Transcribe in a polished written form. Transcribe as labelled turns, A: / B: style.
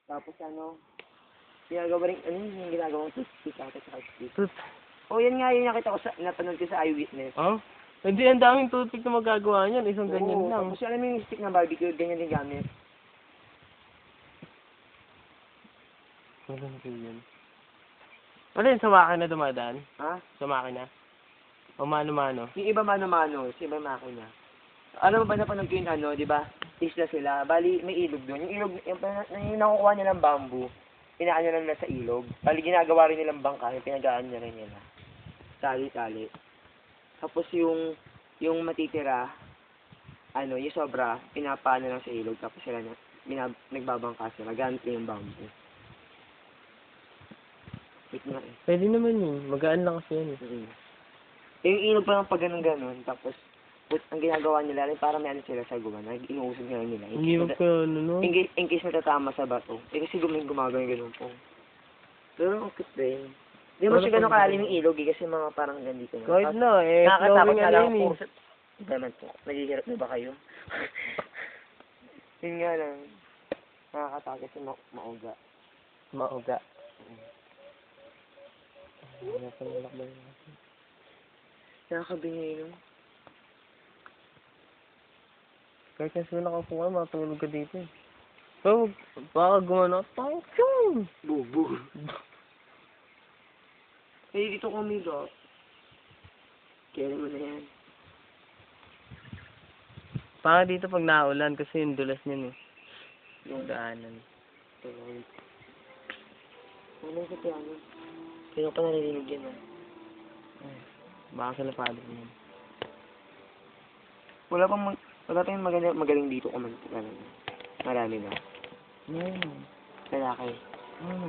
A: Tapos ano, ginagawa rin, ano yung ginagawang toothpick ata sa toothpick.
B: Tooth.
A: Oh, yan nga yung nakita ko sa, napanood ko sa Eyewitness.
B: Oh? Hindi, ang daming toothpick na magagawa niyan. Isang ganyan
A: Oo,
B: lang.
A: tapos alam mo yung stick na barbecue, ganyan din gamit.
B: Walang ko yun. Ano yun, sa makina dumadaan?
A: Ha?
B: Sa makina? O mano-mano?
A: Yung iba mano-mano, yung iba makina. Alam mo ba napanood ko yung ano, di ba? Isla sila. Bali, may ilog doon. Yung ilog, yung nakukuha nila ng bamboo, pinaano nila sa ilog. Bali, ginagawa rin nilang bangka, yung pinagaan niya rin nila. Tali-tali. Tapos yung matitira, ano, yung sobra, pinapaano lang sa ilog. Tapos sila nagbabangka sila. Gamit yung bamboo. Wait nga eh.
B: Pwede naman yun. Magaan lang kasi yan eh.
A: Yung ilog pa lang pag ganun-ganun, tapos ang ginagawa nila rin para may ano sila sa gumawa, inuusog nga nila.
B: Hindi magka ano no?
A: In case matatama sa bato. Eh kasi gumagawa yung ganun po. Pero ang cute din. Hindi mo siya ganun kalalim yung ilog eh, kasi mga parang ganito na.
B: Kahit na eh.
A: Nakakatakot
B: Flowing
A: na
B: ano
A: lang
B: yun eh.
A: po. Daman po. Naghihirap na ba kayo? Yun nga lang. Nakakatakot kasi mauga.
B: Mauga. Wala pa nalakbay natin.
A: Nakakabingay no?
B: Kahit kasi nakapuha, matulog ka dito eh. So, baka gumano. Tangkyong!
A: Bubu. Eh, dito kumigo. Kaya mo na yan.
B: Baka dito pag naulan kasi yung dulas niyan eh. Yung daanan.
A: Ano sa piano? Kaya pa narinig yan ah.
B: Baka sa lapado niyan.
A: Wala tayong magaling dito kumanta. Marami na.
B: No.
A: Lalaki.
B: No.